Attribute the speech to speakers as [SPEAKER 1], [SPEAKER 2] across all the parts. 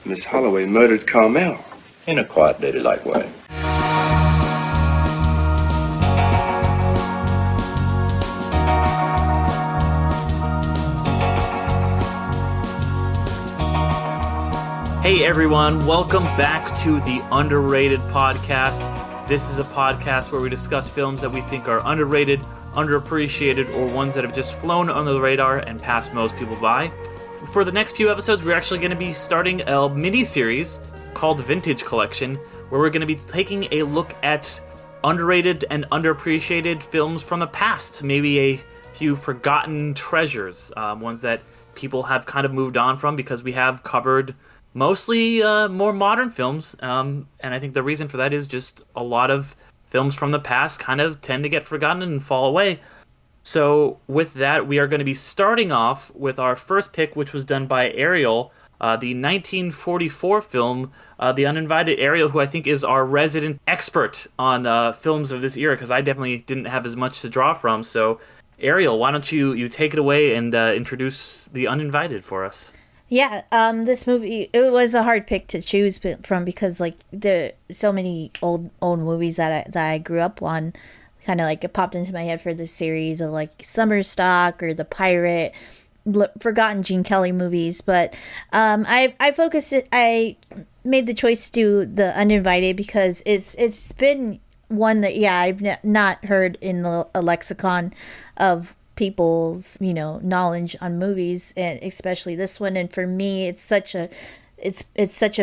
[SPEAKER 1] Miss Holloway murdered Carmel.
[SPEAKER 2] In a quiet, ladylike way.
[SPEAKER 3] Hey everyone, welcome back to the Underrated Podcast. This is a podcast where we discuss films that we think are underrated, underappreciated, or ones that have just flown under the radar and passed most people by. For the next few episodes, we're actually going to be starting a mini-series called Vintage Collection, where we're going to be taking a look at underrated and underappreciated films from the past. Maybe a few forgotten treasures, ones that people have kind of moved on from because we have covered mostly more modern films, and I think the reason for that is just a lot of films from the past kind of tend to get forgotten and fall away. So with that, we are going to be starting off with our first pick, which was done by Ariel, the 1944 film, The Uninvited. Ariel, who I think is our resident expert on films of this era, because I definitely didn't have as much to draw from. So Ariel, why don't you take it away and introduce The Uninvited for us?
[SPEAKER 4] Yeah, this movie, it was a hard pick to choose from because, like, there so many old movies that I grew up on, kind of, like, it popped into my head for this series of, like, Summer Stock or The Pirate, forgotten Gene Kelly movies, but I made the choice to do The Uninvited because it's been one that, I've not heard in the lexicon of people's knowledge on movies, and especially this one. And for me, it's such a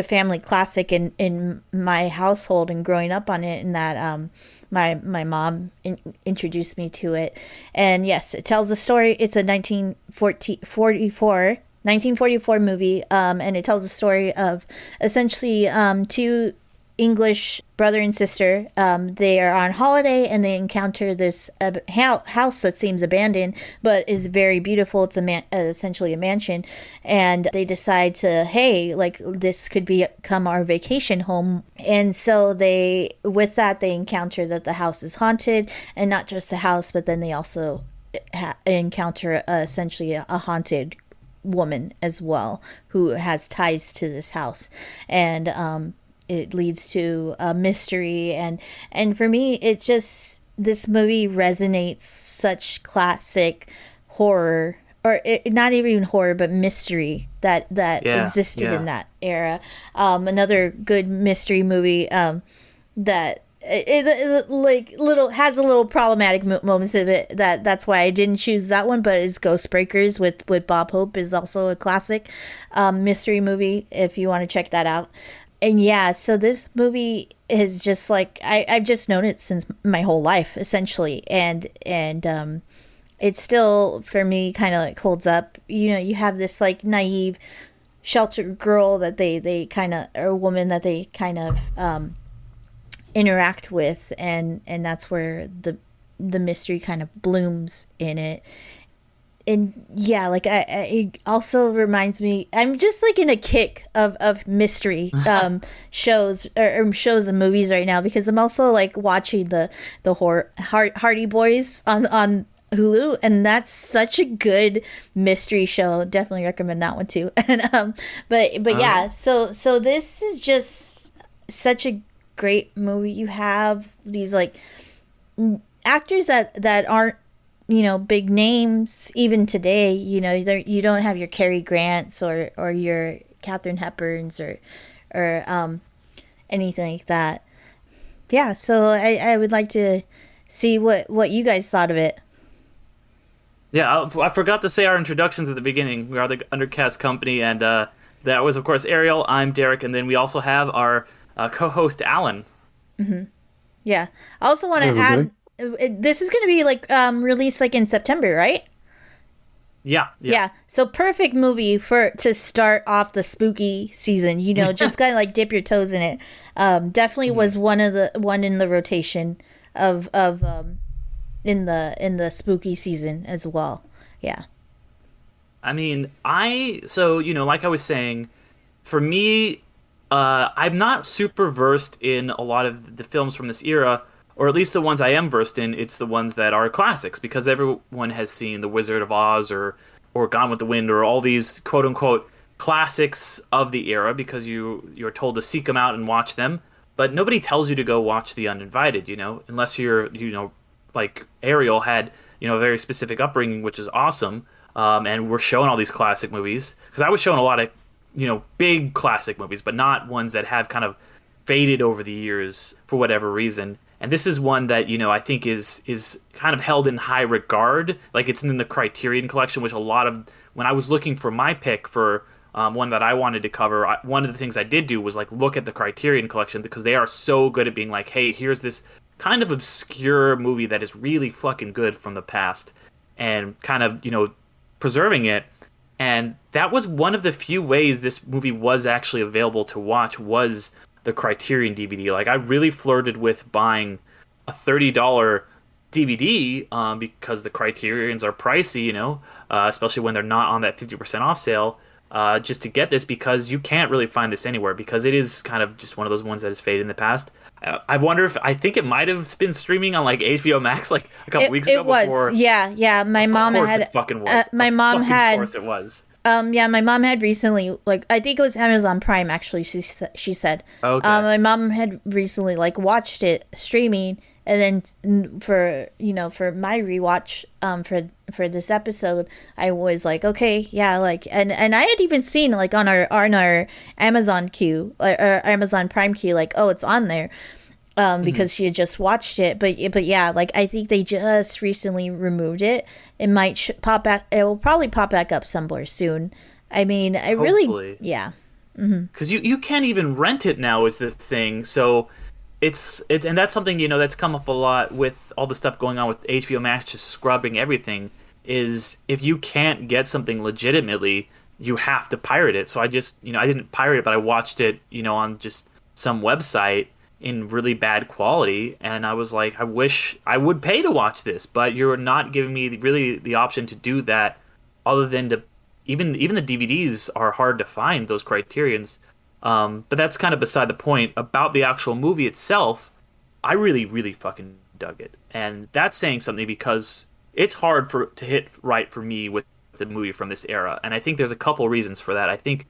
[SPEAKER 4] family classic in my household and growing up on it, and that my mom introduced me to it. And yes, it tells a story. It's a 1944 movie, and it tells a story of essentially two English brother and sister. They are on holiday and they encounter this house that seems abandoned but is very beautiful. It's essentially a mansion, and they decide to, hey, like, this could become our vacation home. And so they encounter that the house is haunted, and not just the house, but then they also encounter essentially a haunted woman as well who has ties to this house. And it leads to a mystery, and for me, it just, this movie resonates such classic horror, or not even horror, but mystery that existed in that era. Another good mystery movie that it like has a little problematic moments of it. That's why I didn't choose that one, but is Ghost Breakers with Bob Hope is also a classic mystery movie if you want to check that out. And so this movie is just like, I've just known it since my whole life, essentially. And it still, for me, kind of like holds up. You have this like naive, sheltered girl that they kind of, or a woman that they kind of interact with. And that's where the mystery kind of blooms in it. And like it also reminds me, I'm just like in a kick of mystery shows or shows and movies right now, because I'm also like watching the horror Hardy Boys on Hulu, and that's such a good mystery show. Definitely recommend that one too. And so this is just such a great movie. You have these like actors that aren't big names even today. You don't have your Cary Grants or your Katharine Hepburns or anything like that. So I would like to see what you guys thought of it.
[SPEAKER 3] I forgot to say our introductions at the beginning. We are the Undercast Company, and that was, of course, Ariel. I'm Derek, and then we also have our co-host Alan.
[SPEAKER 4] Mm-hmm. I also want to add, this is going to be like released like in September, right? Yeah. So perfect movie to start off the spooky season. Just kind of like dip your toes in it. Definitely was one in the rotation of in the spooky season as well. Yeah.
[SPEAKER 3] I mean, like I was saying, for me, I'm not super versed in a lot of the films from this era. Or at least the ones I am versed in, it's the ones that are classics, because everyone has seen The Wizard of Oz or Gone with the Wind, or all these quote-unquote classics of the era because you're told to seek them out and watch them, but nobody tells you to go watch The Uninvited, unless you're, like Ariel had, a very specific upbringing, which is awesome. And we're showing all these classic movies because I was showing a lot of, big classic movies, but not ones that have kind of faded over the years for whatever reason. And this is one that, I think is kind of held in high regard. Like it's in the Criterion Collection, which when I was looking for my pick for one that I wanted to cover, one of the things I did do was like look at the Criterion Collection because they are so good at being like, hey, here's this kind of obscure movie that is really fucking good from the past and kind of, preserving it. And that was one of the few ways this movie was actually available to watch was the Criterion DVD. Like I really flirted with buying a $30 DVD because the Criterions are pricey, especially when they're not on that 50% off sale. Just to get this because you can't really find this anywhere because it is kind of just one of those ones that has faded in the past. I wonder I think it might have been streaming on like HBO Max like a couple weeks ago.
[SPEAKER 4] It was,
[SPEAKER 3] before.
[SPEAKER 4] Yeah. My mom had.
[SPEAKER 3] It fucking was.
[SPEAKER 4] My mom had.
[SPEAKER 3] Of course it was.
[SPEAKER 4] Yeah, my mom had recently, like, I think it was Amazon Prime, actually, she said.
[SPEAKER 3] Okay.
[SPEAKER 4] My mom had recently, like, watched it streaming, and then for my rewatch, for this episode, I was like, okay, yeah, like, and I had even seen, like, on our Amazon queue, or Amazon Prime queue, like, oh, it's on there. Because she had just watched it, but yeah, like I think they just recently removed it. It might pop back. It will probably pop back up somewhere soon. I mean,
[SPEAKER 3] Hopefully.
[SPEAKER 4] really, yeah.
[SPEAKER 3] Because you can't even rent it now is the thing. So it's and that's something that's come up a lot with all the stuff going on with HBO Max just scrubbing everything. Is if you can't get something legitimately, you have to pirate it. So I just I didn't pirate it, but I watched it on just some website in really bad quality, and I was like, I wish I would pay to watch this, but you're not giving me really the option to do that, other than to even the DVDs are hard to find, those Criterions. But that's kind of beside the point. About the actual movie itself, I really, really fucking dug it, and that's saying something because it's hard to hit right for me with the movie from this era, and I think there's a couple reasons for that. I think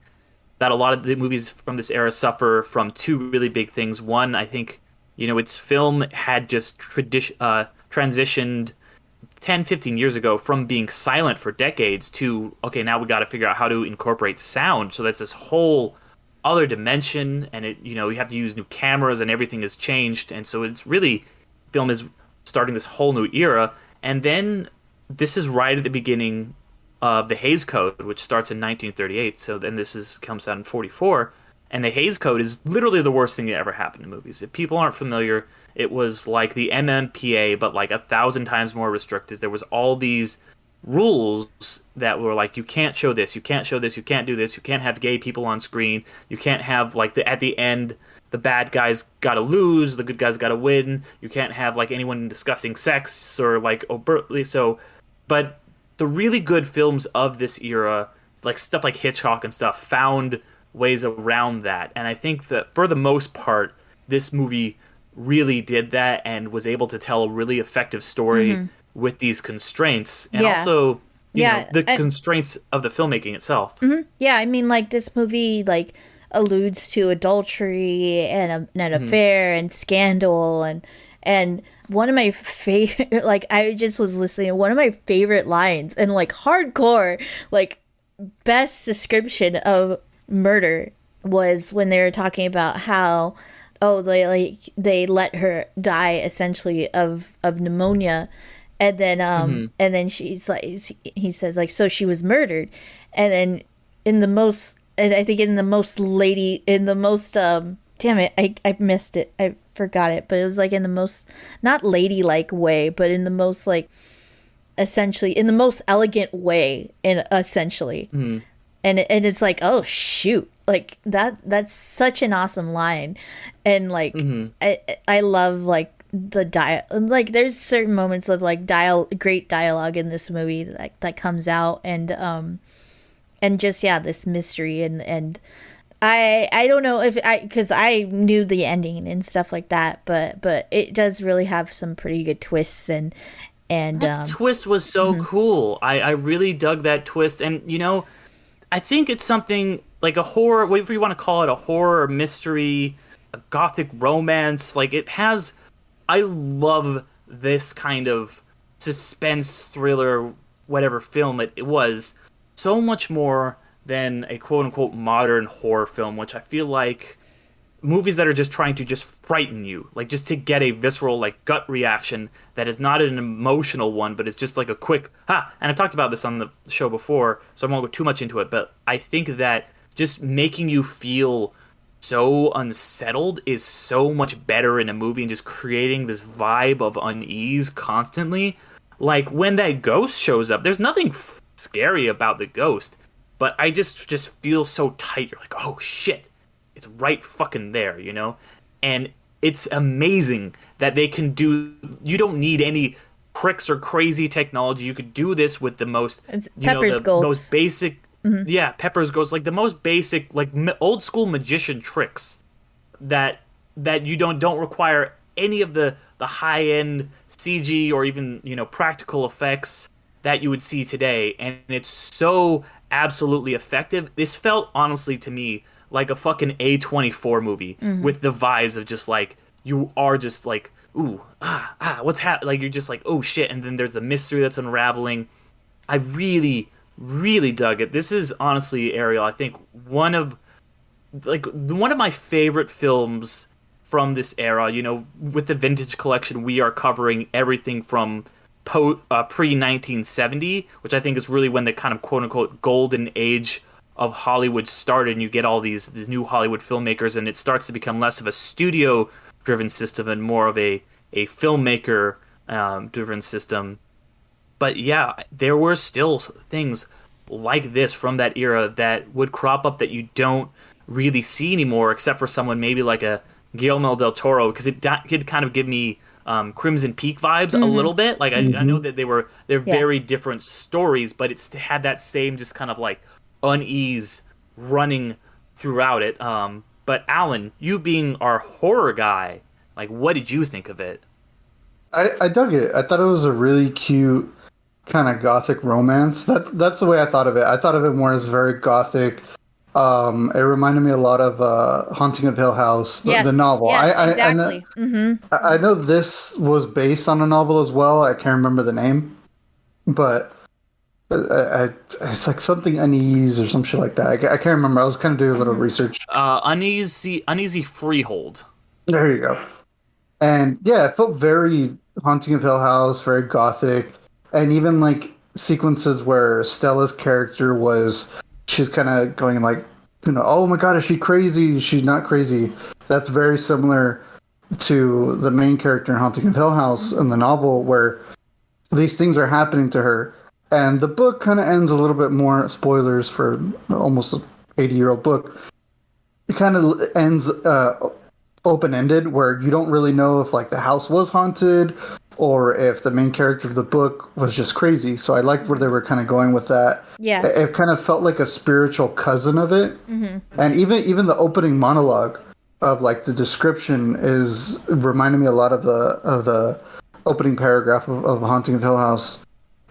[SPEAKER 3] that a lot of the movies from this era suffer from two really big things. One, I think, its film had just transitioned 10, 15 years ago from being silent for decades to, okay, now we got to figure out how to incorporate sound. So that's this whole other dimension, and you have to use new cameras, and everything has changed. And so it's really, film is starting this whole new era. And then this is right at the beginning of the Hays Code, which starts in 1938. So then comes out in 44, and the Hays Code is literally the worst thing that ever happened to movies. If people aren't familiar, it was like the MMPA, but like 1,000 times more restrictive. There was all these rules that were like, you can't show this, you can't show this, you can't do this, you can't have gay people on screen, you can't have like at the end the bad guys gotta lose, the good guys gotta win, you can't have like anyone discussing sex or like overtly so. But the really good films of this era, like stuff like Hitchcock and stuff, found ways around that. And I think that for the most part, this movie really did that and was able to tell a really effective story with these constraints. And also, the constraints of the filmmaking itself.
[SPEAKER 4] Yeah, I mean, like, this movie, like, alludes to adultery and an affair and scandal and one of my favorite, like, I just was listening to one of my favorite lines and like hardcore, like, best description of murder was when they were talking about how, they let her die essentially of pneumonia. And then, and then she's like, he says like, so she was murdered. And then I think in the most, damn it, I missed it. I forgot it, but it was like in the most, not ladylike way, but in the most like, essentially, in the most elegant way, essentially. And it's like, oh shoot, like that's such an awesome line. And like, I love like the like there's certain moments of like great dialogue in this movie that comes out, and just, yeah, this mystery and I don't know because I knew the ending and stuff like that, but it does really have some pretty good twists and
[SPEAKER 3] that twist was so cool. I really dug that twist, and I think it's something like a horror, whatever you want to call it, a horror, a mystery, a gothic romance. Like it has, I love this kind of suspense thriller, whatever film it was, so much more than a quote unquote modern horror film, which I feel like movies that are just trying to just frighten you, like just to get a visceral like gut reaction that is not an emotional one, but it's just like a quick ha. And I've talked about this on the show before, so I won't go too much into it. But I think that just making you feel so unsettled is so much better in a movie, and just creating this vibe of unease constantly. Like when that ghost shows up, there's nothing scary about the ghost, but I just feel so tight. You're like, oh shit, it's right fucking there, you know? And it's amazing that they can do. You don't need any tricks or crazy technology. You could do this with the most,
[SPEAKER 4] It's
[SPEAKER 3] you know,
[SPEAKER 4] Pepper's
[SPEAKER 3] the
[SPEAKER 4] Gold.
[SPEAKER 3] most basic. Yeah, Pepper's Ghost, like the most basic, like old school magician tricks that you don't require any of the high end CG or even, you know, practical effects that you would see today, and it's so absolutely effective. This felt honestly to me like a fucking A24 movie with the vibes of just like you are just like ooh what's happening, like you're just like oh shit, and then there's the mystery that's unraveling. I really really dug it. This is honestly, Ariel, I think one of my favorite films from this era. You know, with the vintage collection, we are covering everything from pre 1970, which I think is really when the kind of quote unquote golden age of Hollywood started, and you get all these new Hollywood filmmakers, and it starts to become less of a studio driven system and more of a filmmaker driven system. But yeah, there were still things like this from that era that would crop up that you don't really see anymore, except for someone maybe like a Guillermo del Toro, because it did kind of give me Crimson Peak vibes a little bit. Like I know that they're very different stories, but it's had that same just kind of like unease running throughout it. But Alan, you being our horror guy, like what did you think of it?
[SPEAKER 5] I dug it. I thought it was a really cute kind of gothic romance. That's the way I thought of it. I thought of it more as very gothic. It reminded me a lot of Haunting of Hill House, the novel.
[SPEAKER 4] Yes, exactly.
[SPEAKER 5] I know this was based on a novel as well. I can't remember the name, but it's like something unease or some shit like that. I can't remember. I was kind of doing a little research.
[SPEAKER 3] Uneasy Freehold.
[SPEAKER 5] There you go. And yeah, it felt very Haunting of Hill House, very gothic, and even like sequences where Stella's character she's kind of going like, you know, oh my god, is she crazy? She's not crazy. That's very similar to the main character in Haunting of Hill House in the novel, where these things are happening to her. And the book kind of ends a little bit more, spoilers for almost an 80-year-old book. It kind of ends open-ended, where you don't really know if like the house was haunted or if the main character of the book was just crazy. So I liked where they were kind of going with that.
[SPEAKER 4] Yeah.
[SPEAKER 5] It kind of felt like a spiritual cousin of it. And even the opening monologue of like the description is reminding me a lot of the opening paragraph of Haunting of Hill House.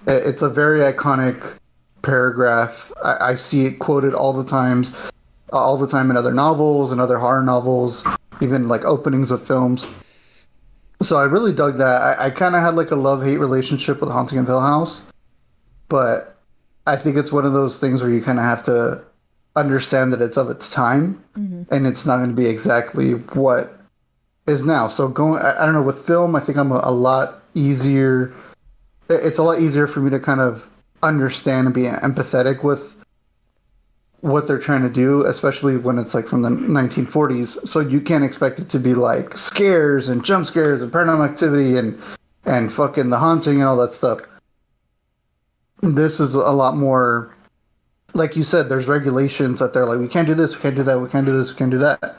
[SPEAKER 5] It's a very iconic paragraph. I see it quoted all the time in other novels and other horror novels, even like openings of films. So I really dug that. I kind of had like a love-hate relationship with Haunting of Hill House, but I think it's one of those things where you kind of have to understand that it's of its time, and it's not going to be exactly what is now. So I don't know, with film, I think I'm a lot easier. It's a lot easier for me to kind of understand and be empathetic with what they're trying to do, especially when it's like from the 1940s. So you can't expect it to be like scares and jump scares and paranormal activity and fucking The Haunting and all that stuff. This is a lot more, like you said, there's regulations that they're like, we can't do this, we can't do that, we can't do this, we can't do that.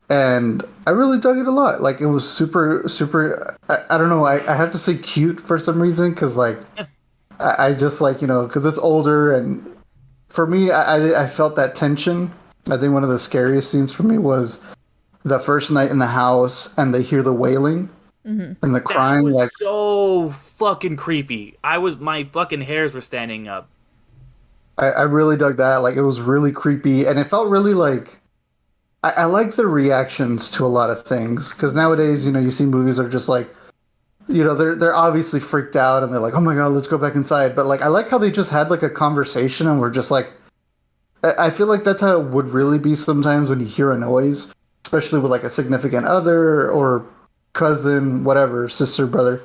[SPEAKER 5] And I really dug it a lot. Like, it was super, super, I don't know, I have to say cute for some reason, because, like, I just, like, you know, because it's older, and for me, I felt that tension. I think one of the scariest scenes for me was the first night in the house, and they hear the wailing, and the crying.
[SPEAKER 3] That was
[SPEAKER 5] like,
[SPEAKER 3] so fucking creepy. My fucking hairs were standing up.
[SPEAKER 5] I really dug that. Like, it was really creepy, and it felt really like I like the reactions to a lot of things because nowadays, you see movies are just like, they're obviously freaked out and they're like, oh my god, let's go back inside. But like, I like how they just had like a conversation and we're just like, I feel like that's how it would really be sometimes when you hear a noise, especially with like a significant other or cousin, whatever, sister, brother.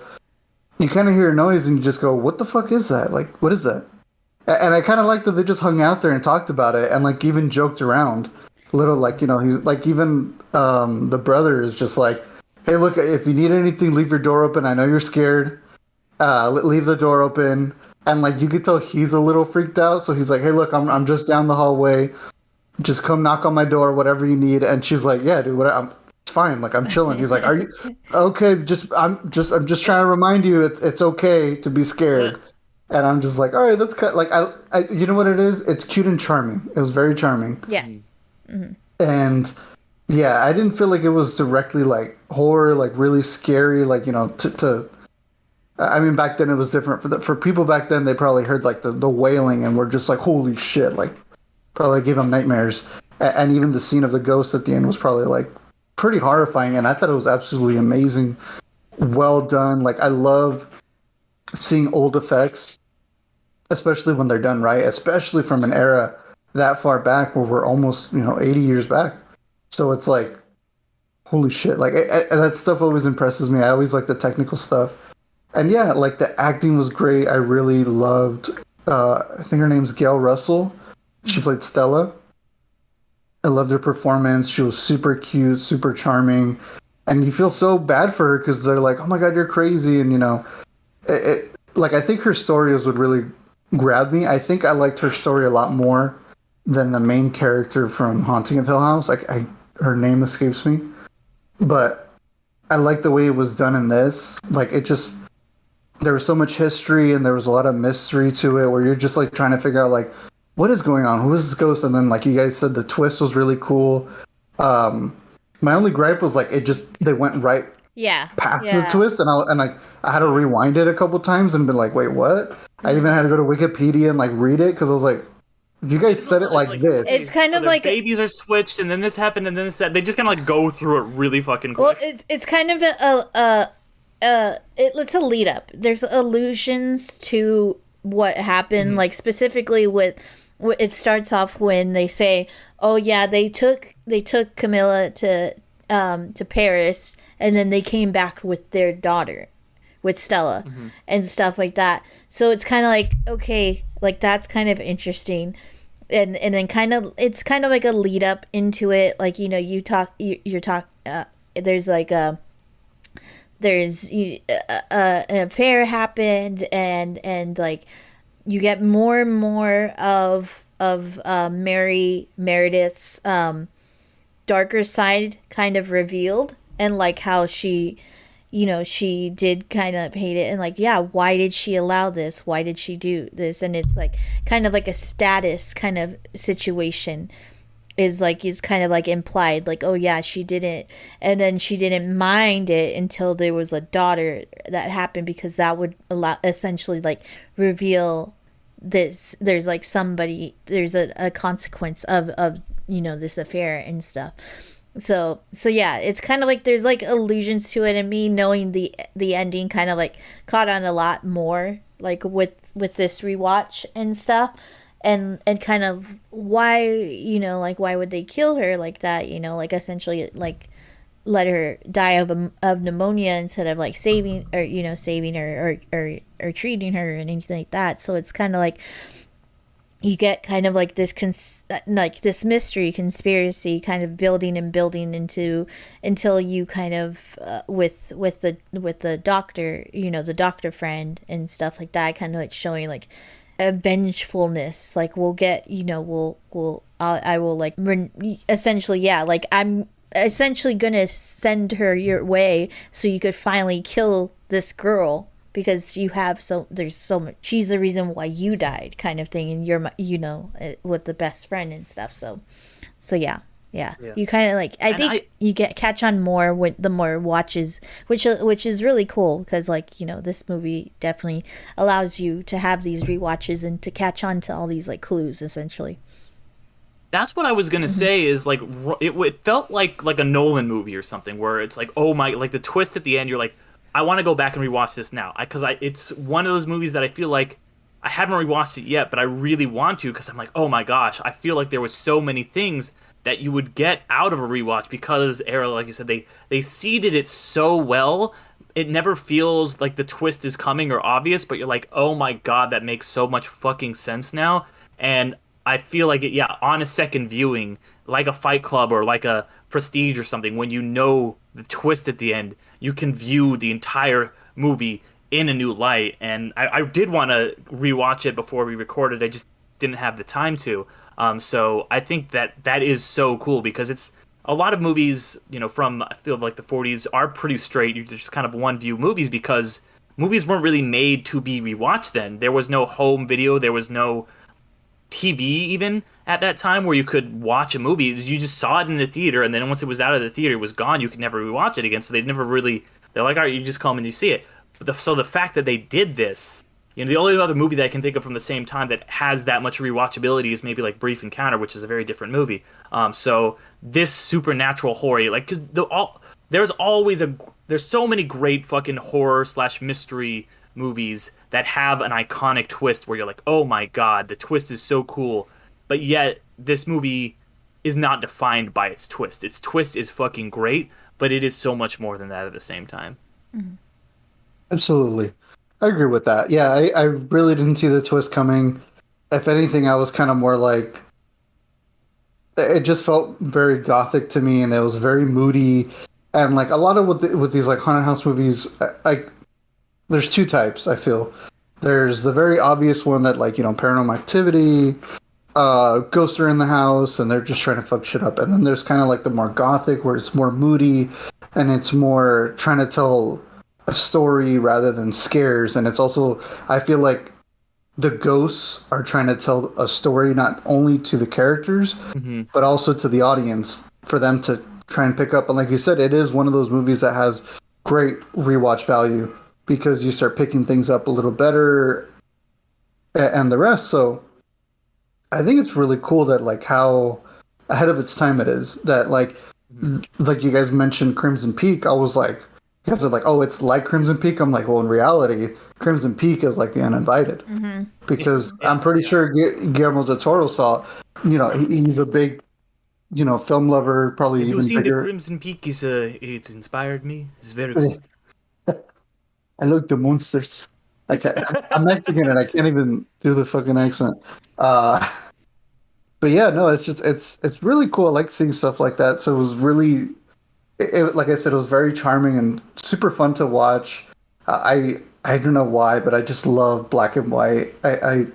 [SPEAKER 5] You kind of hear a noise and you just go, what the fuck is that? Like, what is that? And I kind of like that they just hung out there and talked about it and like even joked around a little. Like, he's like, even the brother is just like, hey, look, if you need anything, leave your door open. I know you're scared. Leave the door open. And like, you could tell he's a little freaked out. So he's like, hey, look, I'm just down the hallway. Just come knock on my door, whatever you need. And she's like, yeah, dude, it's fine. Like, I'm chilling. He's like, are you okay? I'm just trying to remind you it's okay to be scared. And I'm just like, all right, that's cut. Like, I, you know what it is? It's cute and charming. It was very charming.
[SPEAKER 4] Yes. Mm-hmm.
[SPEAKER 5] And yeah, I didn't feel like it was directly like horror, like really scary. Like, I mean, back then it was different for people back then. They probably heard like the wailing and were just like, holy shit, like probably gave them nightmares. And even the scene of the ghost at the end was probably like pretty horrifying. And I thought it was absolutely amazing. Well done. Like, I love seeing old effects, especially when they're done right, especially from an era that far back where we're almost 80 years back. So it's like, holy shit, like that stuff always impresses me. I always like the technical stuff. And yeah, like the acting was great. I really loved I think her name's Gail Russell. She played Stella. I loved her performance. She was super cute, super charming, and you feel so bad for her because they're like, oh my god, you're crazy. And like, I think her stories would really grab me. I think I liked her story a lot more than the main character from Haunting of Hill House. Like, her name escapes me, but I like the way it was done in this. Like, there was so much history and there was a lot of mystery to it where you're just like trying to figure out like, what is going on? Who is this ghost? And then, like you guys said, the twist was really cool. My only gripe was like, they went right past the twist, and I had to rewind it a couple times and been like, wait, what? I even had to go to Wikipedia and like read it because I was like, you guys said it like this.
[SPEAKER 4] It's kind of like
[SPEAKER 3] babies are switched, and then this happened, and then this. They just kind of like go through it really fucking quick.
[SPEAKER 4] Well, it's kind of it's a lead up. There's allusions to what happened, like specifically with. It starts off when they say, "Oh yeah, they took Camilla to Paris, and then they came back with their daughter, with Stella, and stuff like that." So it's kind of like, okay, like that's kind of interesting, and then it's kind of like a lead up into it. Like, you're talk. There's like there's an affair happened, and like. You get more and more of Mary Meredith's darker side kind of revealed, and like how she did kind of hate it, and like, yeah, why did she allow this? Why did she do this? And it's like kind of like a status kind of situation is kind of like implied, like, oh yeah, she didn't, and then she didn't mind it until there was a daughter that happened, because that would essentially like reveal this, there's like somebody, there's a consequence of this affair and stuff. So yeah, it's kind of like there's like allusions to it, and me knowing the ending kind of like caught on a lot more like with this rewatch and stuff. And kind of why, like, why would they kill her like that, like essentially like let her die of pneumonia instead of like saving her or treating her and anything like that. So it's kind of like you get kind of like this this mystery conspiracy kind of building into until you kind of with the doctor, the doctor friend and stuff like that, kind of like showing like a vengefulness, like we'll get, I will like essentially, yeah, like I'm essentially gonna send her your way so you could finally kill this girl, because there's so much, she's the reason why you died kind of thing, and you're with the best friend and stuff. So yeah, Yeah.
[SPEAKER 3] Yeah.
[SPEAKER 4] You kind of like, I
[SPEAKER 3] And
[SPEAKER 4] think you catch on more with the more watches, which is really cool because, like, you know, this movie definitely allows you to have these rewatches and to catch on to all these like clues essentially.
[SPEAKER 3] That's what I was gonna say. Is like it felt like a Nolan movie or something, where it's like, oh my, like the twist at the end. You're like, I want to go back and rewatch this now, because it's one of those movies that I feel like I haven't rewatched it yet, but I really want to, because I'm like, oh my gosh, I feel like there was so many things that you would get out of a rewatch, because Ariel, like you said, they seeded it so well. It never feels like the twist is coming or obvious, but you're like, oh my god, that makes so much fucking sense now. And I feel like on a second viewing, like a Fight Club or like a Prestige or something, when you know the twist at the end, you can view the entire movie in a new light. And I did want to rewatch it before we recorded. I just didn't have the time to. So I think that is so cool, because it's a lot of movies, you know, from I feel like the 40s are pretty straight. You're just kind of one view movies, because movies weren't really made to be rewatched then. There was no home video. There was no TV even at that time where you could watch a movie. You just saw it in the theater, and then once it was out of the theater, it was gone. You could never rewatch it again. So they'd never really. They're like, all right, you just come and you see it. So the fact that they did this, you know, the only other movie that I can think of from the same time that has that much rewatchability is maybe like Brief Encounter, which is a very different movie. So this supernatural horror, like, there's so many great fucking horror / mystery movies that have an iconic twist where you're like, oh my god, the twist is so cool. But yet this movie is not defined by its twist. Its twist is fucking great, but it is so much more than that at the same time.
[SPEAKER 5] Absolutely. I agree with that. Yeah, I really didn't see the twist coming. If anything, I was kind of more like, it just felt very gothic to me, and it was very moody. And like a lot of with these like haunted house movies, like there's two types, I feel. There's the very obvious one that, like, you know, Paranormal Activity, ghosts are in the house and they're just trying to fuck shit up. And then there's kind of like the more gothic, where it's more moody and it's more trying to tell a story rather than scares. And it's also, I feel like the ghosts are trying to tell a story not only to the characters, but also to the audience, for them to try and pick up. And like you said, it is one of those movies that has great rewatch value, because you start picking things up a little better and the rest. So I think it's really cool that, like, how ahead of its time it is. That, like you guys mentioned Crimson Peak, I was like, you guys are like, oh, it's like Crimson Peak. I'm like, well, in reality, Crimson Peak is like The Uninvited. Because I'm pretty sure Guillermo del Toro saw, you know, he's a big, you know, film lover, probably
[SPEAKER 3] Have you
[SPEAKER 5] even
[SPEAKER 3] seen
[SPEAKER 5] bigger.
[SPEAKER 3] the Crimson Peak? It inspired me. It's very good.
[SPEAKER 5] I look the monsters. I'm Mexican and I can't even do the fucking accent. But yeah, no, it's just it's really cool. I like seeing stuff like that. So it was really, like I said, it was very charming and super fun to watch. I don't know why, but I just love black and white. I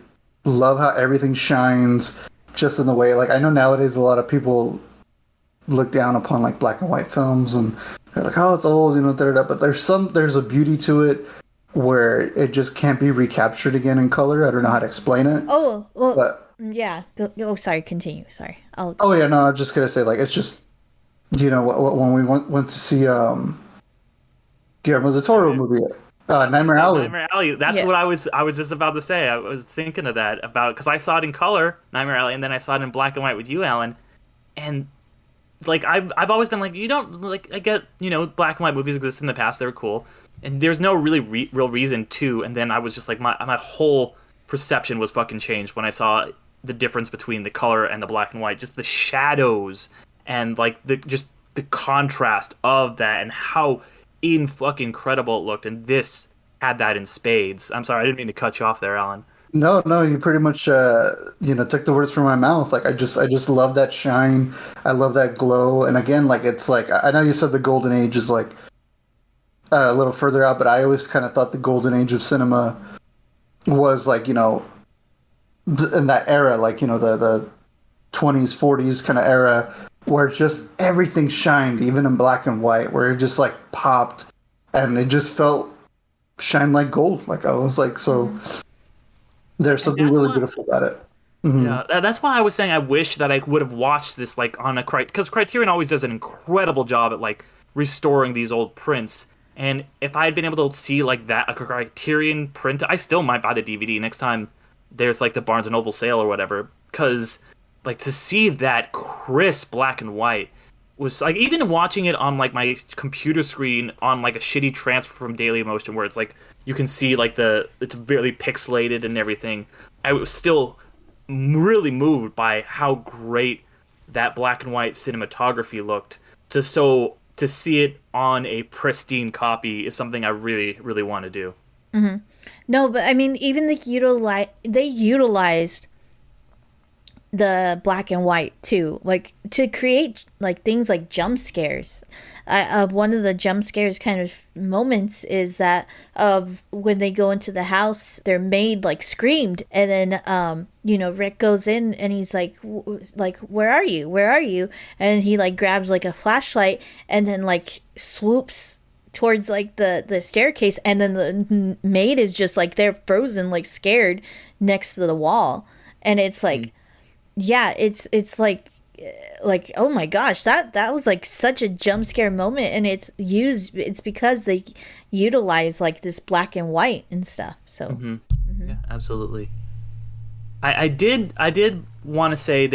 [SPEAKER 5] love how everything shines just in the way. Like, I know nowadays a lot of people look down upon like black and white films, and they're like, oh, it's old, you know, but there's a beauty to it where it just can't be recaptured again in color. I don't know how to explain it.
[SPEAKER 4] Oh, well,
[SPEAKER 5] but
[SPEAKER 4] yeah. Oh, sorry. Continue. Sorry.
[SPEAKER 5] Oh yeah, no, I was just gonna say, like, it's just, you know, when we went to see Guillermo del Toro movie, Nightmare Alley.
[SPEAKER 3] Nightmare Alley. That's what I was just about to say. I was thinking of that, because I saw it in color, Nightmare Alley, and then I saw it in black and white with you, Alan, and like I've always been like, you don't, like, I get, you know, black and white movies exist in the past, they were cool, and there's no really real reason to. And then I was just like, my whole perception was fucking changed when I saw the difference between the color and the black and white, just the shadows and like the contrast of that, and how fucking incredible it looked. And this had that in spades. I'm sorry, I didn't mean to cut you off there, Alan.
[SPEAKER 5] No, you pretty much you know, took the words from my mouth. Like, I just love that shine. I love that glow. And again, like, it's like, I know you said the golden age is like a little further out, but I always kind of thought the golden age of cinema was like, you know, in that era, like, you know, the 20s, 40s kind of era, where just everything shined, even in black and white, where it just like popped and it just felt shine like gold. Like, I was like, so there's something really beautiful about it.
[SPEAKER 3] Yeah, that's why I was saying I wish that I would have watched this like on a because Criterion always does an incredible job at like restoring these old prints. And if I had been able to see like that a Criterion print, I still might buy the DVD next time there's like the Barnes and Noble sale or whatever. Because like to see that crisp black and white was like even watching it on like my computer screen on like a shitty transfer from Daily Motion where it's like you can see like it's very pixelated and everything. I was still really moved by how great that black and white cinematography looked. To see it on a pristine copy is something I really really want to do.
[SPEAKER 4] No, but I mean, even they utilized the black and white too, like to create like things like jump scares. One of the jump scares kind of moments is that of when they go into the house, their maid like screamed, and then Rick goes in and he's like where are you, and he like grabs like a flashlight and then like swoops towards like the staircase, and then the maid is just like they're frozen like scared next to the wall, and it's like yeah, it's like oh my gosh, that was like such a jump scare moment, and it's because they utilize like this black and white and stuff. So
[SPEAKER 3] Yeah, absolutely. I did want to say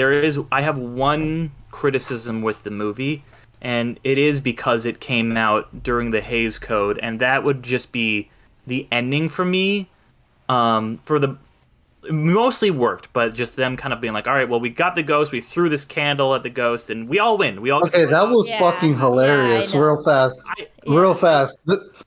[SPEAKER 3] I have one criticism with the movie, and it is because it came out during the Hays Code, and that would just be the ending for me. Mostly worked, but just them kind of being like, all right, well, we got the ghost, we threw this candle at the ghost, and we all win.
[SPEAKER 5] Okay, that was fucking hilarious. Real fast.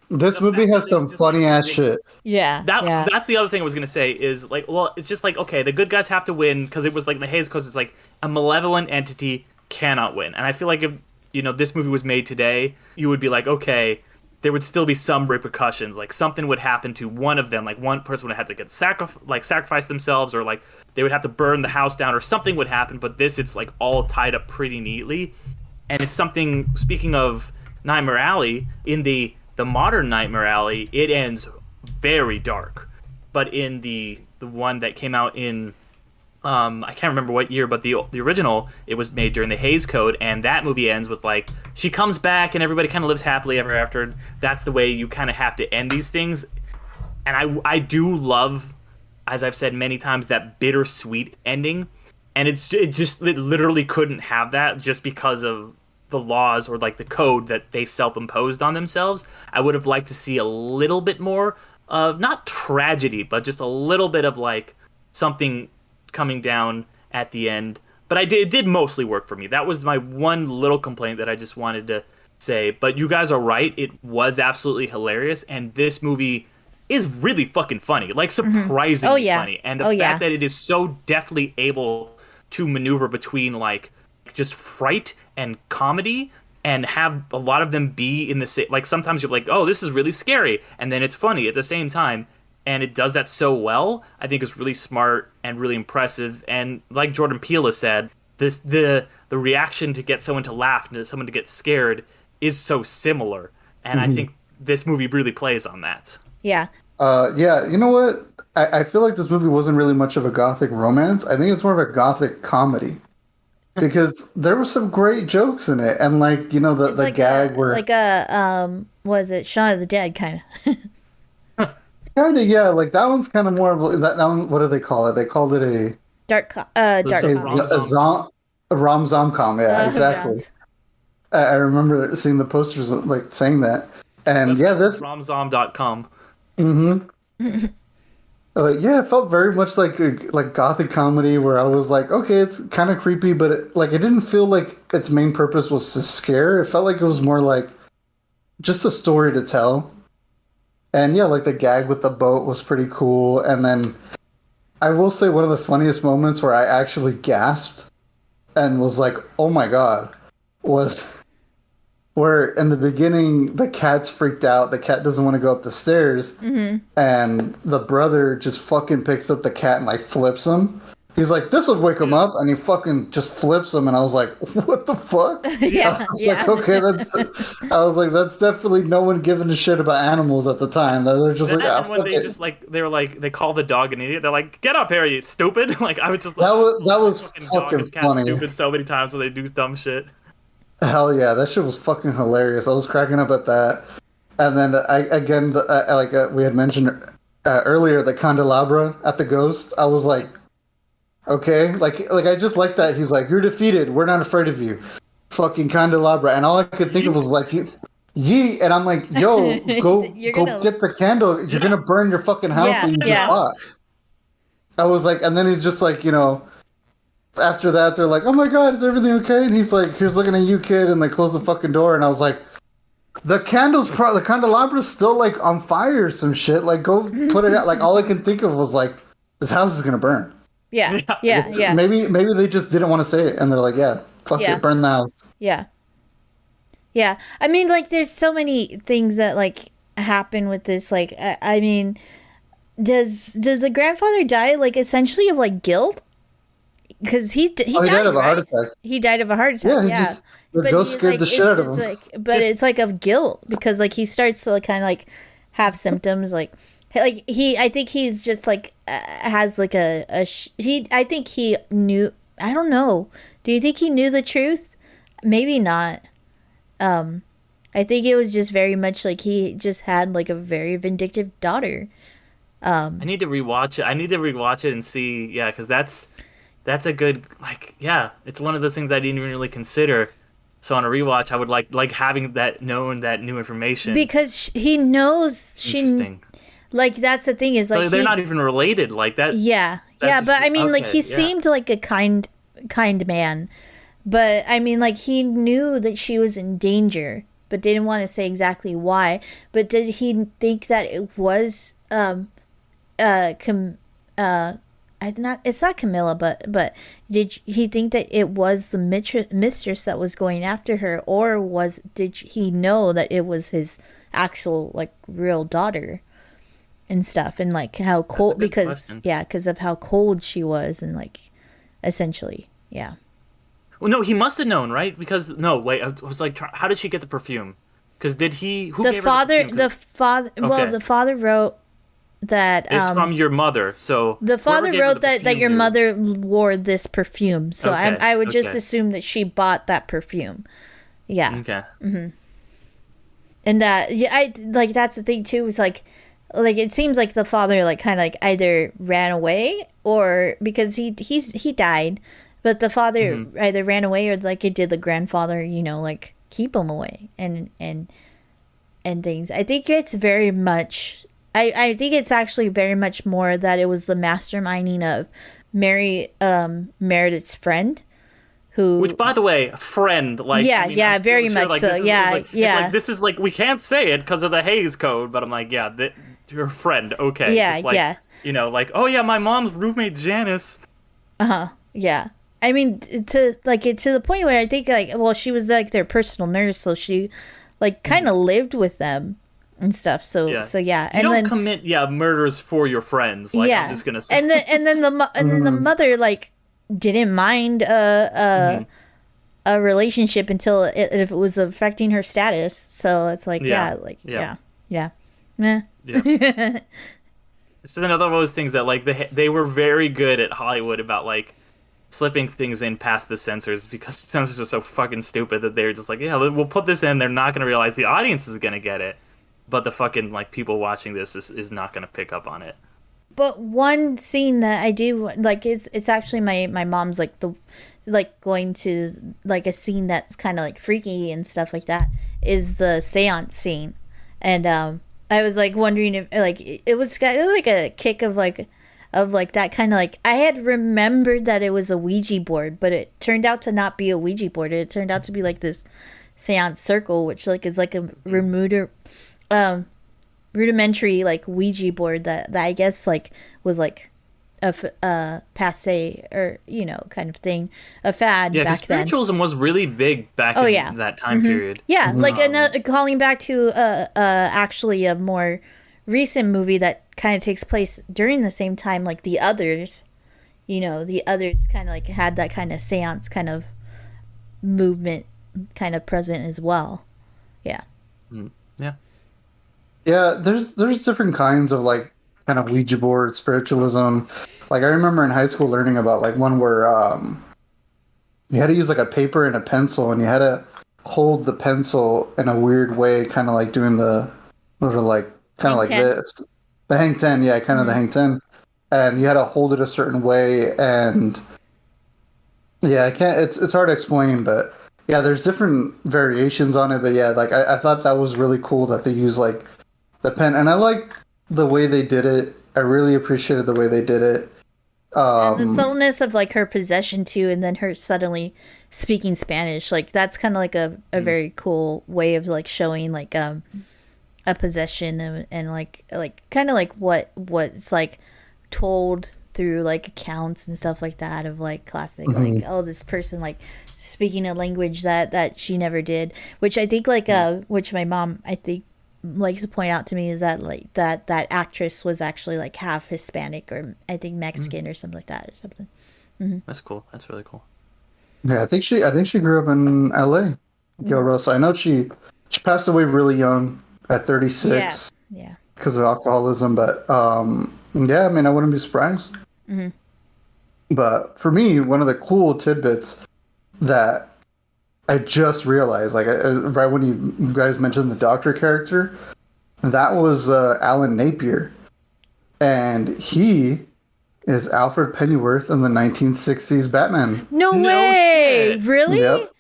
[SPEAKER 5] This movie has some funny ass shit.
[SPEAKER 3] That's the other thing I was gonna say is like, well, it's just like, okay, the good guys have to win because it was like the Hays Code. It's like a malevolent entity cannot win, and I feel like if this movie was made today, you would be like, okay, there would still be some repercussions. Like something would happen to one of them. Like one person would have to get sacrifice themselves, or like they would have to burn the house down, or something would happen. But it's like all tied up pretty neatly, and it's something. Speaking of Nightmare Alley, in the modern Nightmare Alley, it ends very dark. But in the one that came out in I can't remember what year, but the original, it was made during the Hays Code, and that movie ends with like she comes back and everybody kind of lives happily ever after. That's the way you kind of have to end these things, and I do love, as I've said many times, that bittersweet ending, and it literally couldn't have that just because of the laws or like the code that they self-imposed on themselves. I would have liked to see a little bit more of not tragedy, but just a little bit of like something coming down at the end. But it did mostly work for me. That was my one little complaint that I just wanted to say. But you guys are right. It was absolutely hilarious. And this movie is really fucking funny. Like surprisingly funny. And the fact that it is so deftly able to maneuver between like just fright and comedy, and have a lot of them be in the same, like sometimes you're like, oh, this is really scary, and then it's funny at the same time. And it does that so well. I think it's really smart and really impressive. And like Jordan Peele has said, the reaction to get someone to laugh and to someone to get scared is so similar. And I think this movie really plays on that.
[SPEAKER 4] Yeah.
[SPEAKER 5] Yeah, you know what? I feel like this movie wasn't really much of a gothic romance. I think it's more of a gothic comedy. Because there were some great jokes in it. And like, the like gag where...
[SPEAKER 4] Like was it Shaun of the Dead kind of?
[SPEAKER 5] Kind of, yeah. Like that one's kind of more of that one. What do they call it? They called it a rom-com. Yeah, exactly. I remember seeing the posters like saying that, and this
[SPEAKER 3] romzom.com.
[SPEAKER 5] Yeah, it felt very much like gothic comedy where I was like, okay, it's kind of creepy, but it didn't feel like its main purpose was to scare. It felt like it was more like just a story to tell. And yeah, like the gag with the boat was pretty cool. And then I will say one of the funniest moments where I actually gasped and was like, oh my God, was where in the beginning the cat's freaked out. The cat doesn't want to go up the stairs. And the brother just fucking picks up the cat and like flips him. He's like, this would wake him up, and he fucking just flips him, and I was like, what the fuck?
[SPEAKER 4] Yeah,
[SPEAKER 5] I was like, okay, that's definitely no one giving a shit about animals at the time. They're just like,
[SPEAKER 3] and when they just like they call the dog an idiot, they're like, "Get up, Harry, you stupid!" Like I was just like,
[SPEAKER 5] that was
[SPEAKER 3] dog
[SPEAKER 5] fucking
[SPEAKER 3] and cat
[SPEAKER 5] funny.
[SPEAKER 3] stupid so many times when they do dumb shit.
[SPEAKER 5] Hell yeah, that shit was fucking hilarious. I was cracking up at that, and then we had mentioned earlier, the candelabra at the ghost. I was like, okay, like I just like that. He's like, you're defeated. We're not afraid of you. Fucking candelabra, and all I could think of was like, yeet, and I'm like, yo, go get the candle. You're gonna burn your fucking house that you just bought. I was like, and then he's just like, after that they're like, oh my god, is everything okay? And he's like, here's looking at you, kid, and they close the fucking door, and I was like, the candelabra's still like on fire or some shit. Like, go put it out. Like, all I can think of was like, this house is gonna burn.
[SPEAKER 4] Yeah.
[SPEAKER 5] Maybe they just didn't want to say it, and they're like, yeah, fuck it, burn the house.
[SPEAKER 4] Yeah. I mean, like, there's so many things that like happen with this. Like, I mean, does the grandfather die like essentially of like guilt? Because he died
[SPEAKER 5] of a heart attack.
[SPEAKER 4] He died of a heart attack.
[SPEAKER 5] Yeah. The ghost scared the shit out of him.
[SPEAKER 4] But it's like of guilt, because like he starts to like, kind of like have symptoms I think he's just like has like I think he knew. I don't know. Do you think he knew the truth? Maybe not. I think it was just very much like he just had like a very vindictive daughter.
[SPEAKER 3] I need to rewatch it and see. Yeah, because that's a good, like, yeah, it's one of those things I didn't even really consider. So on a rewatch, I would like having that new information,
[SPEAKER 4] because he knows
[SPEAKER 3] Interesting.
[SPEAKER 4] Like, that's the thing, is like,
[SPEAKER 3] so they're not even related like that.
[SPEAKER 4] But I mean, like, he seemed like a kind man, but I mean, like, he knew that she was in danger, but didn't want to say exactly why. But did he think that it was it's not Camilla, but did he think that it was the mistress that was going after her, or did he know that it was his actual like real daughter and stuff, and like how cold, because of how cold she was, and like essentially, yeah.
[SPEAKER 3] Well, no, he must have known, right? Because I was like, how did she get the perfume? Because did he? Who gave her the perfume?
[SPEAKER 4] The father wrote that
[SPEAKER 3] it's from your mother. So
[SPEAKER 4] the father wrote that your mother wore this perfume. So I would just assume that she bought that perfume. Yeah.
[SPEAKER 3] Okay.
[SPEAKER 4] Mm-hmm. And I like, that's the thing too, is like it seems like the father like kind of like either ran away, or because he died, but the father either ran away, or like it did the grandfather, like keep him away and things. I think it's very much. I think it's actually very much more that it was the masterminding of Meredith's friend,
[SPEAKER 3] which, by the way, friend, like,
[SPEAKER 4] very much so.
[SPEAKER 3] This is like, we can't say it because of the Hays Code, but I'm like, your friend, okay. Like, oh yeah, my mom's roommate Janice.
[SPEAKER 4] Yeah. I mean, to the point where I think like, well, she was like their personal nurse, so she like kind of lived with them and stuff. So yeah.
[SPEAKER 3] And you don't commit murders for your friends. Like, I'm just gonna say.
[SPEAKER 4] And then the mother like didn't mind a relationship until if it was affecting her status. So it's like yeah.
[SPEAKER 3] It's another one of those things that like they were very good at Hollywood about like slipping things in past the censors, because the censors are so fucking stupid that they're just like, we'll put this in. They're not gonna realize the audience is gonna get it. But the fucking like people watching this is not going to pick up on it.
[SPEAKER 4] But one scene that I do like, it's actually my mom's like going to like a scene that's kind of like freaky and stuff like that, is the seance scene. And I was like wondering if like it was like a kick of like that kind of like, I had remembered that it was a Ouija board, but it turned out to not be a Ouija board. It turned out to be like this seance circle, which like is like a rudimentary like Ouija board that I guess like was like a passe, or kind of thing, a fad back then.
[SPEAKER 3] Spiritualism was really big back in that time period.
[SPEAKER 4] Yeah, like calling back to actually a more recent movie that kind of takes place during the same time, like The Others. the others kind of like had that kind of seance kind of movement kind of present as well. Yeah.
[SPEAKER 3] Yeah.
[SPEAKER 5] Yeah, there's different kinds of like kind of Ouija board spiritualism. Like I remember in high school learning about like one where you had to use like a paper and a pencil, and you had to hold the pencil in a weird way, kind of like doing the sort of like kind of like
[SPEAKER 4] 10.
[SPEAKER 5] this, the hang ten, yeah, kind of the hang ten, and you had to hold it a certain way, and yeah, I can't. It's hard to explain, but yeah, there's different variations on it, but yeah, like I thought that was really cool that they use like the pen, and I like the way they did it. I really appreciated the way they did it.
[SPEAKER 4] And the subtleness of like her possession too, and then her suddenly speaking Spanish, like that's kind of like a very cool way of like showing like a possession and like kind of like what's like told through like accounts and stuff like that of like classic like, oh, this person like speaking a language that she never did, which I think like which my mom I think likes to point out to me is that like that actress was actually like half Hispanic or I think Mexican or something like that or something.
[SPEAKER 3] That's cool. That's really cool.
[SPEAKER 5] Yeah, I think she grew up in L.A. Gil Rosa. I know she passed away really young at 36.
[SPEAKER 4] Yeah.
[SPEAKER 5] Because of alcoholism, but yeah, I mean, I wouldn't be surprised. But for me, one of the cool tidbits that I just realized, like right when you guys mentioned the doctor character, that was Alan Napier, and he is Alfred Pennyworth in the 1960s Batman.
[SPEAKER 4] No way!
[SPEAKER 3] Shit.
[SPEAKER 4] Really?
[SPEAKER 5] Yep.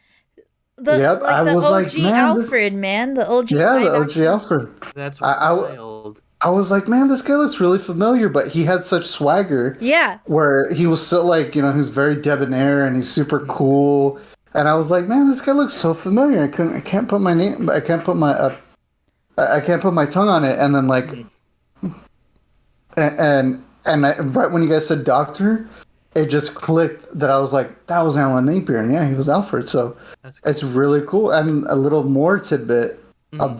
[SPEAKER 5] Yep.
[SPEAKER 4] Like
[SPEAKER 5] I
[SPEAKER 4] the
[SPEAKER 5] was
[SPEAKER 4] OG
[SPEAKER 5] like, man,
[SPEAKER 4] Alfred, man. The OG.
[SPEAKER 5] yeah,
[SPEAKER 4] live
[SPEAKER 5] the OG
[SPEAKER 4] action.
[SPEAKER 5] Alfred.
[SPEAKER 3] That's
[SPEAKER 5] I
[SPEAKER 3] wild.
[SPEAKER 5] was like, man, this guy looks really familiar, but he had such swagger.
[SPEAKER 4] Yeah.
[SPEAKER 5] Where he was so like, he was very debonair and he's super cool. And I was like, man, this guy looks so familiar. I can't put my name. I can't put my tongue on it. And then like, and right when you guys said doctor, it just clicked that I was like, that was Alan Napier, and yeah, he was Alfred. So
[SPEAKER 3] That's cool.
[SPEAKER 5] it's really cool. And a little more tidbit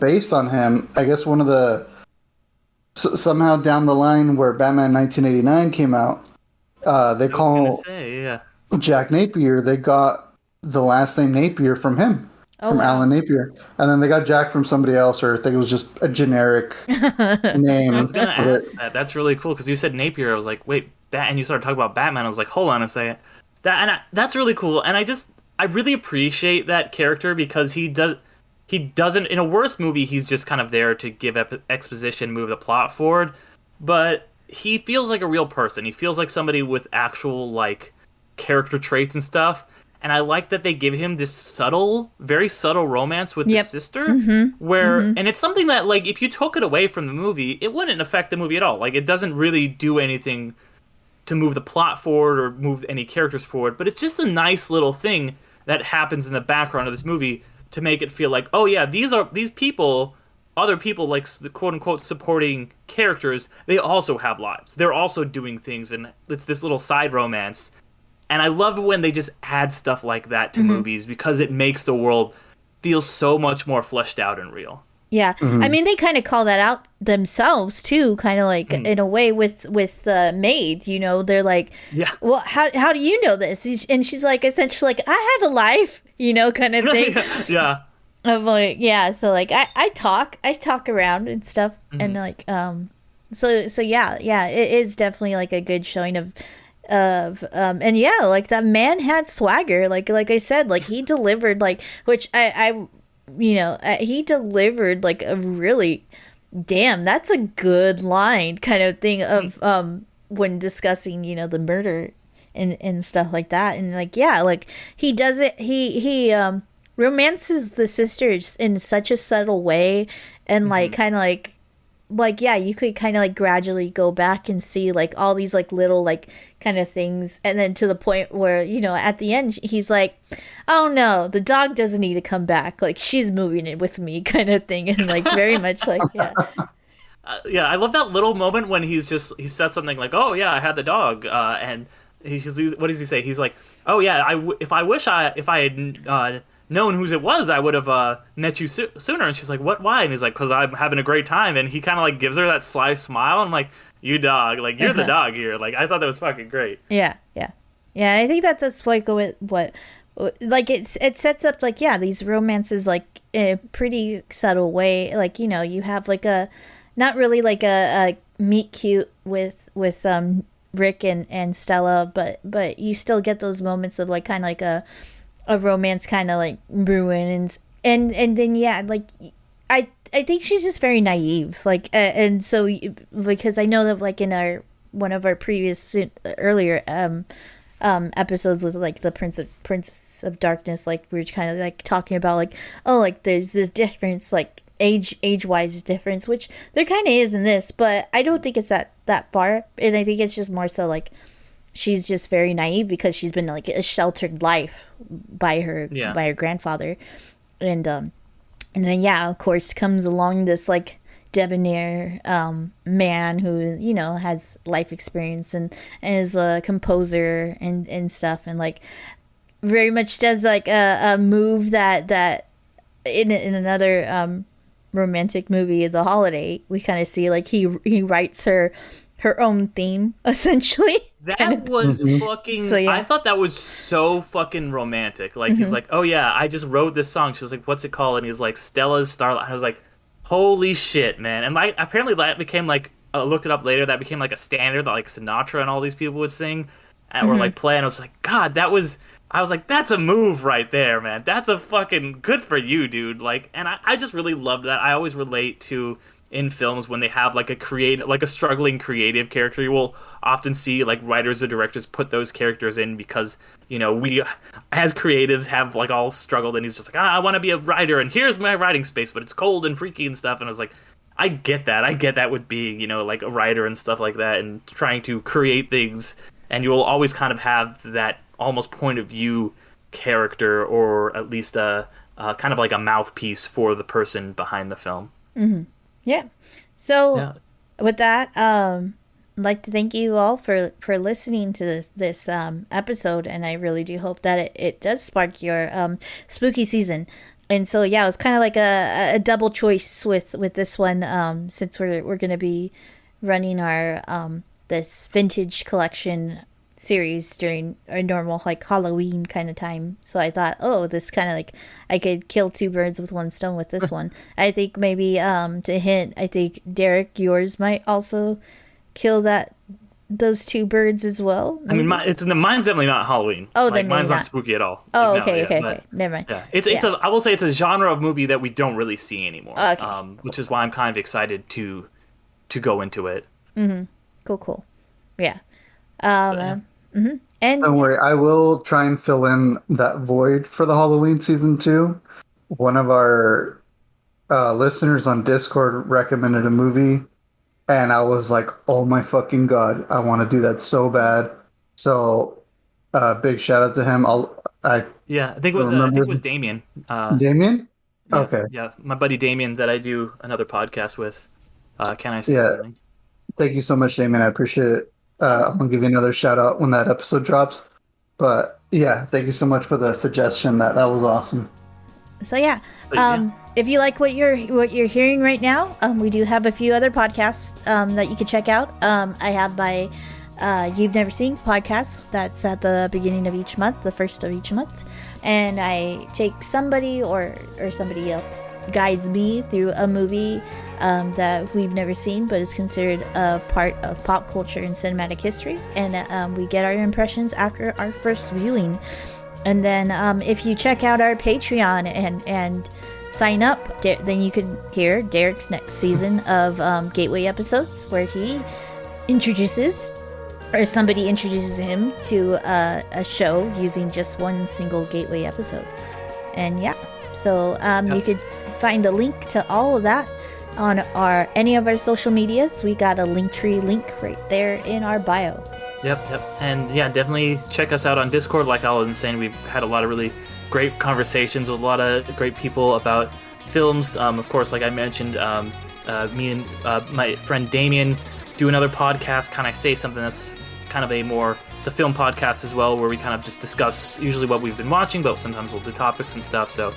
[SPEAKER 5] based on him. I guess one of the somehow down the line where Batman 1989 came out, they call Jack Napier. They got the last name Napier from him, from Alan Napier, and then they got Jack from somebody else, or I think it was just a generic name.
[SPEAKER 3] I was gonna ask that. That's really cool because you said Napier. I was like, wait, and you started talking about Batman. I was like, hold on a second. That's really cool, and I really appreciate that character because he doesn't in a worse movie. He's just kind of there to give exposition, move the plot forward, but he feels like a real person. He feels like somebody with actual like character traits and stuff. And I like that they give him this very subtle romance with his sister, and it's something that, like, if you took it away from the movie, it wouldn't affect the movie at all. Like, it doesn't really do anything to move the plot forward or move any characters forward, but it's just a nice little thing that happens in the background of this movie to make it feel like, oh yeah, these people, other people, like the quote-unquote supporting characters, they also have lives. They're also doing things, and it's this little side romance. And I love it when they just add stuff like that to movies because it makes the world feel so much more fleshed out and real.
[SPEAKER 4] Yeah. I mean, they kind of call that out themselves, too, kind of like in a way with Maid, they're like, well, how do you know this? And she's like, essentially like, I have a life, kind of thing.
[SPEAKER 3] Yeah.
[SPEAKER 4] Of like, yeah. So like, I talk around and stuff. And like, so yeah, it is definitely like a good showing of and yeah, like that man had swagger, like I said, like he delivered, like, which he delivered like a really that's a good line kind of thing of when discussing the murder and stuff like that. And like, yeah, like he does it, he romances the sisters in such a subtle way, and like kind of like yeah, you could kind of like gradually go back and see like all these like little like kind of things, and then to the point where at the end he's like, oh no, the dog doesn't need to come back, like she's moving in with me kind of thing. And like very much like
[SPEAKER 3] yeah, I love that little moment when he said something like, oh yeah, I had the dog, and what does he say? He's like, oh yeah, if I had known whose it was, I would have met you sooner. And she's like, what, why? And he's like, because I'm having a great time. And he kind of like gives her that sly smile. I'm like, you dog, like you're the dog here. Like I thought that was fucking great.
[SPEAKER 4] Yeah. I think that's like what like it sets up like these romances like in a pretty subtle way. Like you have like a not really like a meet cute with Rick and Stella, but you still get those moments of like kind of like a romance kind of like ruins and then like I think she's just very naive like and so because I know that like in one of our previous earlier episodes with like the Prince of Darkness, like we were kind of like talking about like like there's this difference like age wise difference, which there kind of is in this, but I don't think it's that far, and I think it's just more so like she's just very naive because she's been like a sheltered life by her grandfather, and then of course comes along this like debonair man who has life experience and is a composer and stuff, and like very much does like a move that in another romantic movie, The Holiday, we kind of see like he writes her own theme essentially.
[SPEAKER 3] That was fucking so, I thought that was so fucking romantic. Like he's like, oh yeah, I just wrote this song. She's like, what's it called? And he's like, Stella's Starlight. I was like, holy shit, man. And like apparently that became like I looked it up later, that became like a standard that like Sinatra and all these people would sing or like play, and I was like, God, I was like, that's a move right there, man. That's a fucking good for you, dude. Like, and I just really loved that. I always relate to in films when they have like a struggling creative character. You will often see like writers or directors put those characters in because we as creatives have like all struggled, and he's just like, I want to be a writer and here's my writing space, but it's cold and freaky and stuff. And I was like, I get that with being like a writer and stuff like that and trying to create things, and you will always kind of have that almost point of view character, or at least a kind of like a mouthpiece for the person behind the film.
[SPEAKER 4] So with that, I'd like to thank you all for listening to this episode, and I really do hope that it does spark your spooky season. And so it's kind of like a double choice with this one, since we're gonna be running our this vintage collection series during a normal like Halloween kind of time. So I thought, this kind of like I could kill two birds with one stone with this one. I think maybe to hint, I think Derek, yours might also kill those two birds as well. Maybe?
[SPEAKER 3] I mean, mine's definitely not Halloween.
[SPEAKER 4] Then
[SPEAKER 3] mine's
[SPEAKER 4] not
[SPEAKER 3] spooky at all.
[SPEAKER 4] Okay. Never mind.
[SPEAKER 3] Yeah, it's I will say it's a genre of movie that we don't really see anymore. Which is why I'm kind of excited to go into it.
[SPEAKER 4] Cool. Yeah. And
[SPEAKER 5] don't worry, I will try and fill in that void for the Halloween season 2. One of our listeners on Discord recommended a movie, and I was like, oh my fucking God, I want to do that so bad. So big shout out to him.
[SPEAKER 3] I think it was Damien.
[SPEAKER 5] Damien?
[SPEAKER 3] Yeah,
[SPEAKER 5] okay.
[SPEAKER 3] Yeah, my buddy Damien that I do another podcast with. Can I say something?
[SPEAKER 5] Thank you so much, Damien. I appreciate it. I'm going to give you another shout out when that episode drops. But thank you so much for the suggestion. That was awesome.
[SPEAKER 4] So if you like what you're hearing right now, we do have a few other podcasts that you can check out. I have my You've Never Seen podcast that's at the beginning of each month, the first of each month, and I take somebody or somebody else guides me through a movie that we've never seen but is considered a part of pop culture and cinematic history, and we get our impressions after our first viewing. And then if you check out our Patreon and sign up, then you can hear Derek's next season of Gateway episodes, where he introduces or somebody introduces him to a show using just one single Gateway episode. And so you could find a link to all of that on any of our social medias. We got a Linktree link right there in our bio.
[SPEAKER 3] Yep. And definitely check us out on Discord. Like I was saying, we've had a lot of really great conversations with a lot of great people about films. Of course, like I mentioned, me and my friend Damien do another podcast, kind of say something that's kind of a more It's a film podcast as well, where we kind of just discuss usually what we've been watching, but sometimes we'll do topics and stuff. So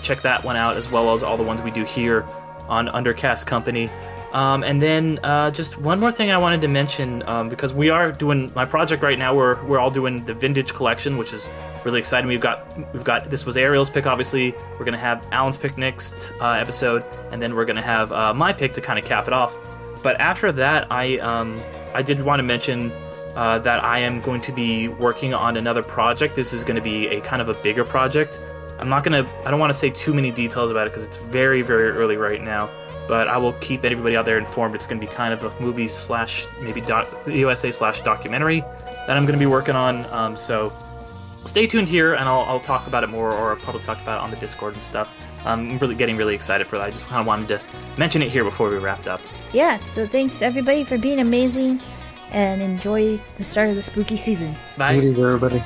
[SPEAKER 3] check that one out, as well as all the ones we do here on Undercast Company. And then just one more thing I wanted to mention, because we are doing my project right now. We're all doing the vintage collection, which is really exciting. We've got this was Ariel's pick, obviously. We're gonna have Alan's pick next episode, and then we're gonna have my pick to kind of cap it off. But after that, I did want to mention that I am going to be working on another project. This is going to be a kind of a bigger project. I don't want to say too many details about it because it's very, very early right now, but I will keep everybody out there informed. It's going to be kind of a movie / maybe USA / documentary that I'm going to be working on. So stay tuned here, and I'll talk about it more, or I'll probably talk about it on the Discord and stuff. I'm really getting really excited for that. I just kind of wanted to mention it here before we wrapped up.
[SPEAKER 4] Yeah, so thanks everybody for being amazing, and enjoy the start of the spooky season.
[SPEAKER 3] Bye.
[SPEAKER 5] Ladies, everybody.